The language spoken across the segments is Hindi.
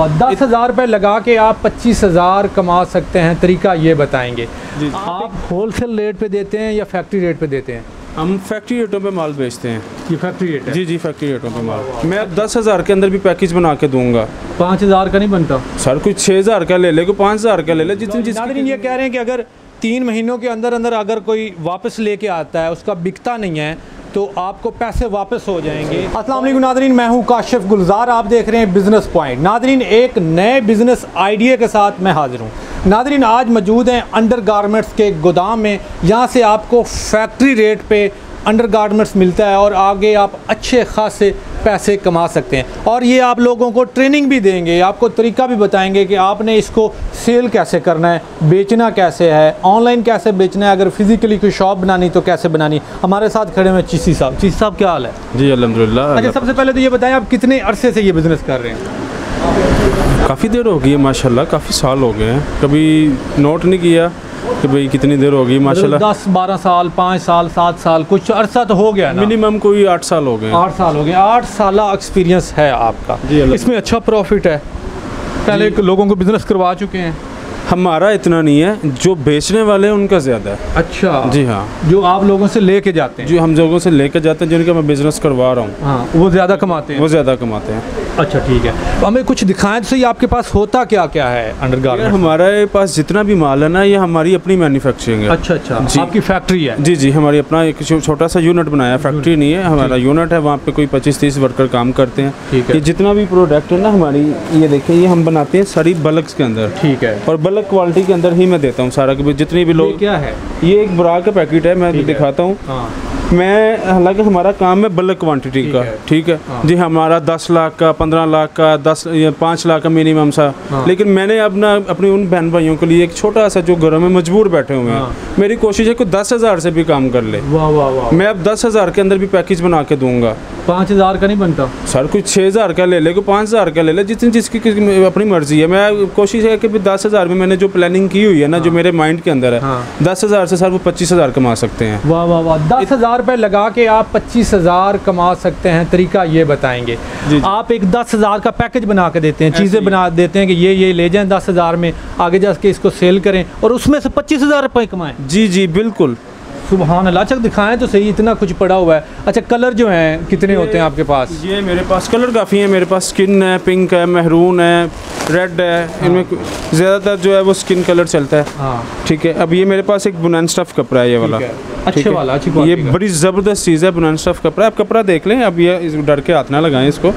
10,000 रुपये लगा के आप 25,000 कमा सकते हैं, तरीका ये बताएंगे जी। आप होलसेल रेट पे देते हैं या फैक्ट्री रेट पे देते हैं? हम फैक्ट्री रेटों पे माल बेचते हैं। ये फैक्ट्री रेट है? जी जी, फैक्ट्री रेटों पे माल। मैं 10,000 के अंदर भी पैकेज बना के दूंगा। 5,000 का नहीं बनता सर? कुछ 6,000 का ले ले, कोई 5,000 का ले ले, जितनी ये कह रहे हैं कि अगर 3 महीनों के अंदर अंदर अगर कोई वापस लेके आता है, उसका बिकता नहीं है, तो आपको पैसे वापस हो जाएंगे। अस्सलाम वालेकुम नादरीन, मैं हूं काशिफ गुलजार, आप देख रहे हैं बिज़नेस पॉइंट। नादरीन, एक नए बिज़नेस आइडिया के साथ मैं हाजिर हूं। नादरीन, आज मौजूद हैं अंडर गारमेंट्स के गोदाम में। यहाँ से आपको फैक्ट्री रेट पे अंडर गारमेंट्स मिलता है और आगे आप अच्छे खासे पैसे कमा सकते हैं। और ये आप लोगों को ट्रेनिंग भी देंगे, आपको तरीका भी बताएंगे कि आपने इसको सेल कैसे करना है, बेचना कैसे है, ऑनलाइन कैसे बेचना है, अगर फिज़िकली कोई शॉप बनानी तो कैसे बनानी। हमारे साथ खड़े हैं चीसी साहब। चीसी साहब, क्या हाल है? जी अल्हम्दुलिल्लाह। अच्छा, सबसे पहले तो ये बताएं, आप कितने अरसे से ये बिज़नेस कर रहे हैं? काफ़ी देर हो गई है माशाल्लाह, काफ़ी साल हो गए हैं। कभी नोट नहीं किया कि भाई कितनी देर हो गई माशाल्लाह। 10-12 साल, 5 साल, 7 साल, कुछ अरसा तो हो गया ना? मिनिमम कोई 8 साल हो गए। 8 साल हो गए। 8 साल एक्सपीरियंस है आपका जी। इसमें अच्छा प्रॉफिट है, पहले लोगों को बिजनेस करवा चुके हैं। हमारा इतना नहीं है, जो बेचने वाले हैं उनका ज़्यादा है। अच्छा जी हाँ, जो आप लोगों से लेके जाते हैं? जी, हम लोगों से लेकर जाते हैं, जिनका मैं बिज़नेस करवा रहा हूँ। हाँ, वो ज़्यादा कमाते हैं? वो ज़्यादा कमाते हैं। अच्छा ठीक है, तो हमें कुछ दिखाएं तो सही, आपके पास होता क्या क्या है अंडर गारमेंट? हमारे पास जितना भी माल है ना, ये हमारी अपनी मैन्युफैक्चरिंग है। अच्छा अच्छा, आपकी फैक्ट्री है? जी जी, हमारी अपना एक छोटा सा यूनिट बनाया है, फैक्ट्री नहीं है, हमारा यूनिट है। वहाँ पे कोई 25-30 वर्कर काम करते हैं। ठीक है। ये जितना भी प्रोडक्ट है ना हमारी, ये देखें, ये हम बनाते हैं सारी बल्क के अंदर। ठीक है। और बल्क क्वालिटी के अंदर ही मैं देता हूँ सारा, कि जितनी भी लोग। क्या है ये? एक ब्रा का पैकेट है, मैं दिखाता हूँ। मैं, हालांकि हमारा काम है बल्क क्वांटिटी का। ठीक है जी, हमारा 10 लाख का, 15 लाख का, 5 लाख का मिनिमम सा। लेकिन मैंने अपने उन बहन भाइयों के लिए एक छोटा सा, जो घरों में मजबूर बैठे हुए हैं, मेरी कोशिश है कि 10,000 से भी काम कर ले। वाह वाह वाह। मैं अब 10,000 के अंदर भी पैकेज बना के दूंगा। 5,000 का नहीं बनता सर? कुछ 6,000 का ले ले, कोई 5,000 का ले ले, जिसकी अपनी मर्जी है। मैं कोशिश है कि 10,000 में मैंने जो प्लानिंग की हुई है ना, जो मेरे माइंड के अंदर है, 10,000 से सर वो 25,000 कमा सकते हैं। वाह वाह वाह। 10,000 रुपये लगा के आप 25,000 कमा सकते हैं, तरीका ये बताएंगे जी। आप एक 10,000 का पैकेज बना के देते हैं, चीज़ें बना देते हैं कि ये ले जाएं 10,000 में, आगे जाके इसको सेल करें और उसमें से 25,000 रुपये कमाएं। जी जी बिल्कुल। सुभान अल्लाह। अच्छा दिखाएं तो सही, इतना कुछ पड़ा हुआ है। अच्छा, कलर जो हैं कितने होते हैं आपके पास? ये मेरे पास कलर काफ़ी हैं। मेरे पास स्किन है, पिंक है, महरून है, रेड है। इनमें ज़्यादातर जो है वो स्किन कलर चलता है। हाँ ठीक है। अब ये मेरे पास एक बुनान स्टफ कपड़ा है, ये वाला अच्छे वाला, अच्छी ये बड़ी ज़बरदस्त चीज़ है, बुनान स्टफ कपड़ा। आप कपड़ा देख लें, अब ये डर के हाथ ना लगाएं इसको।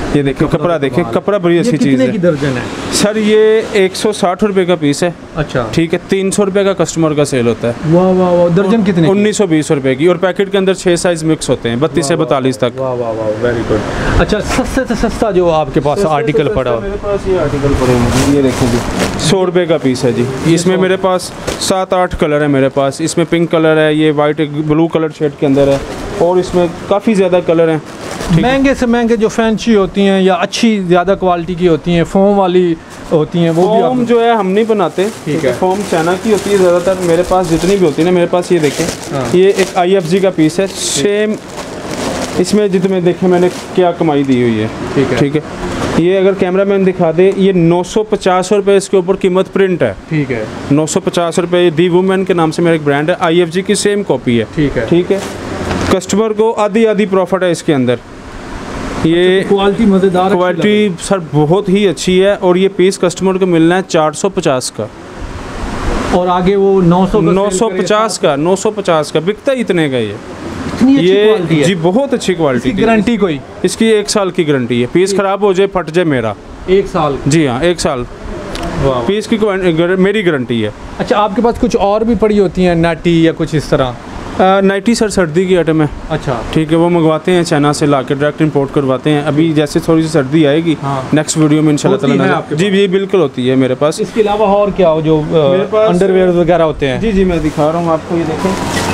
ये देखिए कपड़ा, देखें कपड़ा, बड़ी अच्छी चीज़ है। कितने की दर्जन है सर? ये 160 रुपये का पीस है। अच्छा ठीक है। 300 रुपये का कस्टमर का सेल होता है। वाह वाह वाह। दर्जन कितने? 1920 रुपये की। और पैकेट के अंदर 6 साइज मिक्स होते हैं, 32 से 42 तक। वाह वाह वाह, वेरी गुड। अच्छा, सस्ते से सस्ता जो आपके पास आर्टिकल पड़ा हो? मेरे पास ये आर्टिकल पड़े हैं, ये देखें जी, 100 रुपये का पीस है जी। इसमें मेरे पास 7-8 कलर है मेरे पास। इसमें पिंक कलर है, ये वाइट ब्लू कलर शेड के अंदर है, और इसमें काफ़ी ज़्यादा कलर हैं। महंगे से महंगे जो फैंसी होती हैं या अच्छी ज़्यादा क्वालिटी की होती हैं, फोम वाली होती हैं, वो भी फोम जो है हम नहीं बनाते। ठीक है। फोम चाइना की होती है ज़्यादातर। मेरे पास जितनी भी होती है ना, मेरे पास ये देखें, ये एक IFG का पीस है सेम। इसमें जितने देखें मैंने क्या कमाई दी हुई है। ठीक है, ठीक है। ये अगर कैमरा मैन दिखा दे, ये 950 रुपये इसके ऊपर कीमत प्रिंट है। ठीक है। 950 रुपये। दी वुमेन के नाम से मेरा एक ब्रांड है, IFG की सेम कॉपी है। ठीक है, ठीक है। कस्टमर को आधी प्रॉफिट है इसके अंदर। ये क्वालिटी मज़ेदार, क्वालिटी सर बहुत ही अच्छी है। और ये पीस कस्टमर को मिलना है 450 का, और आगे वो 950 का, 950 का बिकता है इतने का। ये जी बहुत अच्छी क्वालिटी। गारंटी कोई इसकी 1 साल की गारंटी है। पीस खराब हो जाए, फट जाए, मेरा 1 साल। जी हाँ, 1 साल पीस की मेरी गारंटी है। अच्छा, आपके पास कुछ और भी पड़ी होती हैं, नाटी या कुछ इस तरह? नाइटी सर सर्दी की आइटम है। अच्छा ठीक है। वो मंगवाते हैं चाइना से, लाके डायरेक्ट इंपोर्ट करवाते हैं। अभी जैसे थोड़ी सी सर्दी आएगी, नेक्स्ट वीडियो में इंशाल्लाह ताला। जी जी बिल्कुल होती है मेरे पास। इसके अलावा और क्या हो जो मेरे पास अंडरवेयर वगैरह होते हैं? जी जी मैं दिखा रहा हूँ आपको, ये देखें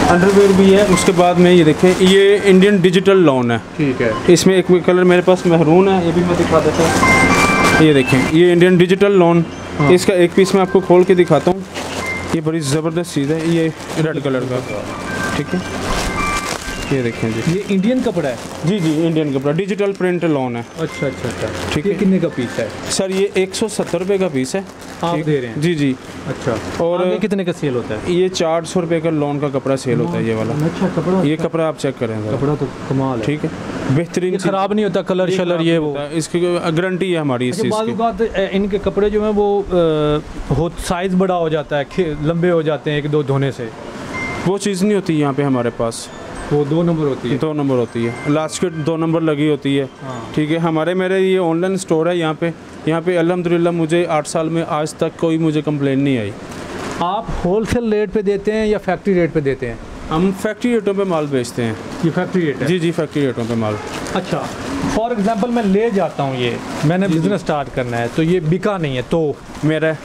अंडरवेयर भी है। उसके बाद में ये देखें, ये इंडियन डिजिटल लॉन है। ठीक है। इसमें एक कलर मेरे पास महरून है, ये भी मैं दिखा देता हूँ। ये देखें, ये इंडियन डिजिटल लॉन। इसका एक पीस मैं आपको खोल के दिखाता हूँ। ये बड़ी ज़बरदस्त चीज़ है, ये रेड कलर का। ठीक है। ये देखें जी, ये इंडियन कपड़ा है? जी जी इंडियन कपड़ा, डिजिटल प्रिंट लॉन है। अच्छा अच्छा अच्छा, ठीक ये है। कितने का पीस है? सर ये 170 रुपये का पीस है। आप ठीक। दे रहे हैं? जी जी। अच्छा, और ये कितने का सेल होता है? ये 400 रुपये का लॉन का कपड़ा सेल होता है ये वाला। अच्छा कपड़ा, ये कपड़ा आप चेक करें ज़रा। कपड़ा तो कमाल है। ठीक है, बेहतरीन, ख़राब नहीं होता, कलर शलर ये वो? इसकी गारंटी है हमारी इस चीज़ की। बात इनके कपड़े जो हैं वो साइज़ बड़ा हो जाता है, लंबे हो जाते हैं एक दो धोने से। वो चीज़ नहीं होती यहाँ पे हमारे पास, वो 2 नंबर होती है। 2 नंबर होती है, लास्ट के 2 नंबर लगी होती है। ठीक है, मेरे ये ऑनलाइन स्टोर है यहाँ पे अल्हम्दुलिल्लाह मुझे 8 साल में आज तक कोई मुझे कंप्लेन नहीं आई। आप होलसेल रेट पे देते हैं या फैक्ट्री रेट पे देते हैं? हम फैक्ट्री रेटों पे माल बेचते हैं। ये फैक्ट्री रेट है? जी जी, फैक्ट्री रेटों पे माल। अच्छा, फॉर एग्जांपल मैं ले जाता हूँ, ये मैंने बिजनेस स्टार्ट करना है तो ये बिका नहीं है तो मेरा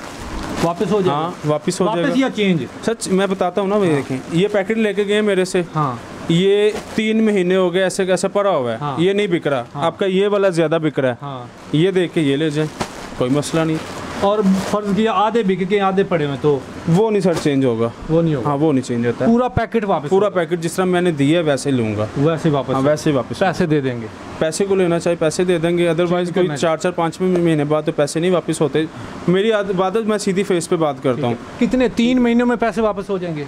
वापस हो जाएगा? हाँ, वापस हो जाएगा। वापस या चेंज? सच मैं बताता हूँ ना भाई, देखें ये पैकेट लेके गए मेरे से। हाँ, ये 3 महीने हो गए ऐसे कैसे पड़ा हुआ है। हाँ। ये नहीं बिक रहा। हाँ। आपका ये वाला ज़्यादा बिक रहा है। हाँ। ये देख के ये ले जाए, कोई मसला नहीं। और फर्ज किया आधे बिक के आधे पड़े हुए तो वो नहीं सर चेंज होगा। वो नहीं होगा? हाँ, वो नहीं चेंज होता है। पूरा पैकेट वापस? पूरा पैकेट जिस तरह मैंने दिया है वैसे लूँगा, वैसे वापस? हाँ, वैसे वापस। पैसे दे देंगे? पैसे को लेना चाहिए पैसे दे देंगे, अदरवाइज कोई 4-4 5 महीने बाद तो पैसे नहीं वापस होते। मेरी बात मैं सीधी फेस पे बात करता हूँ। कितने 3 महीनों में पैसे वापस हो जाएंगे?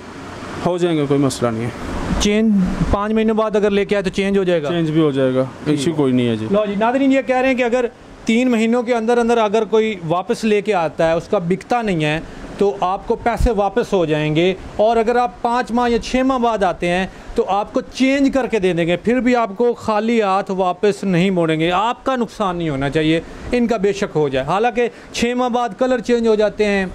हो जाएंगे, कोई मसला नहीं है। चेंज 5 महीनों बाद अगर लेके आए तो चेंज हो जाएगा? चेंज भी हो जाएगा, इश्यू कोई नहीं है जी। लो जी नाज़रीन, ये कह रहे हैं कि अगर 3 महीनों के अंदर अंदर अगर कोई वापस लेके आता है, उसका बिकता नहीं है तो आपको पैसे वापस हो जाएंगे। और अगर आप 5 माह या 6 माह बाद आते हैं तो आपको चेंज करके दे देंगे, फिर भी आपको खाली हाथ वापस नहीं मोड़ेंगे। आपका नुकसान नहीं होना चाहिए, इनका बेशक हो जाए। हालांकि 6 माह बाद कलर चेंज हो जाते हैं,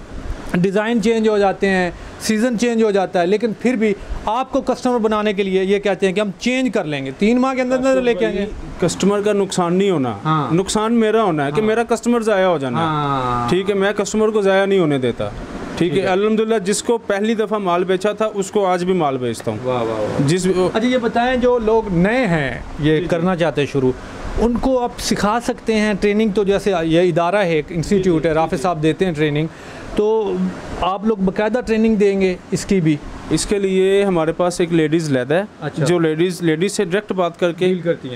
डिज़ाइन चेंज हो जाते हैं, सीज़न चेंज हो जाता है, लेकिन फिर भी आपको कस्टमर बनाने के लिए ये कहते हैं कि हम चेंज कर लेंगे, 3 माह के अंदर अंदर लेके आएंगे। कस्टमर का नुकसान नहीं होना। हाँ। नुकसान मेरा होना है कि मेरा कस्टमर ज़ाया हो जाना। हाँ। ठीक है, मैं कस्टमर को ज़ाया नहीं होने देता। ठीक है, अल्हम्दुलिल्लाह जिसको पहली दफ़ा माल बेचा था उसको आज भी माल बेचता हूँ। वाह वाह वाह। जिस अच्छा ये बताएं, जो लोग नए हैं ये करना चाहते हैं शुरू, उनको आप सिखा सकते हैं? ट्रेनिंग तो जैसे ये इदारा है, एक इंस्टीट्यूट है, राफे साहब देते हैं ट्रेनिंग, तो आप लोग बाकायदा ट्रेनिंग देंगे इसकी भी? इसके लिए हमारे पास एक लेडीज़ लैब है। अच्छा। जो लेडीज़ से डायरेक्ट बात करके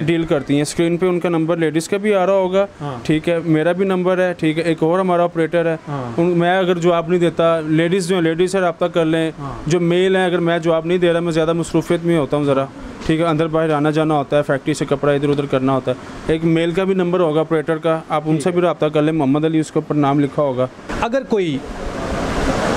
डील करती हैं। स्क्रीन पे उनका नंबर लेडीज़ का भी आ रहा होगा। हाँ। ठीक है, मेरा भी नंबर है। ठीक है, एक और हमारा ऑपरेटर है। हाँ। मैं अगर जवाब नहीं देता, लेडीज़ जो है लेडीज़ से रब्ता कर लें। हाँ। जो मेल है, अगर मैं जवाब नहीं दे रहा, मैं ज़्यादा मसरूफियत में होता हूँ ज़रा। ठीक है, अंदर बाहर आना जाना होता है, फैक्ट्री से कपड़ा इधर उधर करना होता है। एक मेल का भी नंबर होगा ऑपरेटर का, आप उनसे भी रब्ता कर लें। मोहम्मद अली उसके ऊपर नाम लिखा होगा। अगर कोई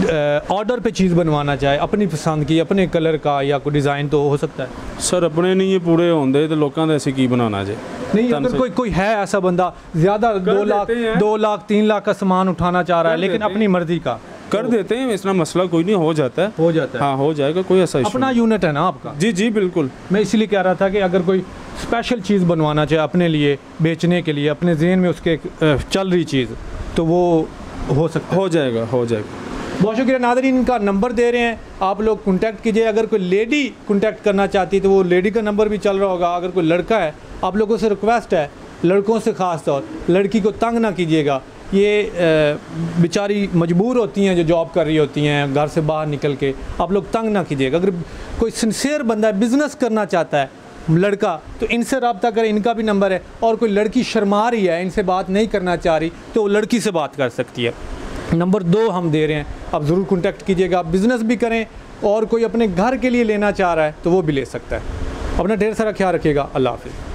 ऑर्डर पे चीज़ बनवाना चाहे, अपनी पसंद की, अपने कलर का या कोई डिज़ाइन, तो हो सकता है? सर अपने नहीं ये पूरे होंगे तो लोगों का ऐसे की बनाना जे नहीं, अगर कोई है ऐसा बंदा ज़्यादा 2 लाख 3 लाख का सामान उठाना चाह रहा है लेकिन अपनी मर्जी का, कर देते हैं। इतना मसला कोई नहीं, हो जाता है। हो जाता है? हाँ, हो जाएगा, कोई ऐसा अपना यूनिट है ना आपका? जी जी बिल्कुल। मैं इसीलिए कह रहा था कि अगर कोई स्पेशल चीज़ बनवाना चाहे अपने लिए, बेचने के लिए, अपने ज़हन में उसके चल रही चीज़, तो वो हो सकता है? हो जाएगा, हो जाएगा। बहुत शुक्रिया नाज़रीन, इनका नंबर दे रहे हैं, आप लोग कॉन्टैक्ट कीजिए। अगर कोई लेडी कॉन्टैक्ट करना चाहती है तो वो लेडी का नंबर भी चल रहा होगा। अगर कोई लड़का है, आप लोगों से रिक्वेस्ट है, लड़कों से ख़ास तौर, लड़की को तंग ना कीजिएगा। ये बेचारी मजबूर होती हैं जो जॉब कर रही होती हैं घर से बाहर निकल के, आप लोग तंग ना कीजिएगा। अगर कोई सिंसियर बंदा है, बिज़नेस करना चाहता है लड़का, तो इनसे रब्ता करें, इनका भी नंबर है। और कोई लड़की शर्मा रही है, इनसे बात नहीं करना चाह रही, तो वो लड़की से बात कर सकती है। नंबर 2 हम दे रहे हैं, आप ज़रूर कॉन्टैक्ट कीजिएगा। आप बिज़नेस भी करें और कोई अपने घर के लिए लेना चाह रहा है तो वो भी ले सकता है। अपना ढेर सारा ख्याल रखिएगा। अल्लाह हाफ़िज़।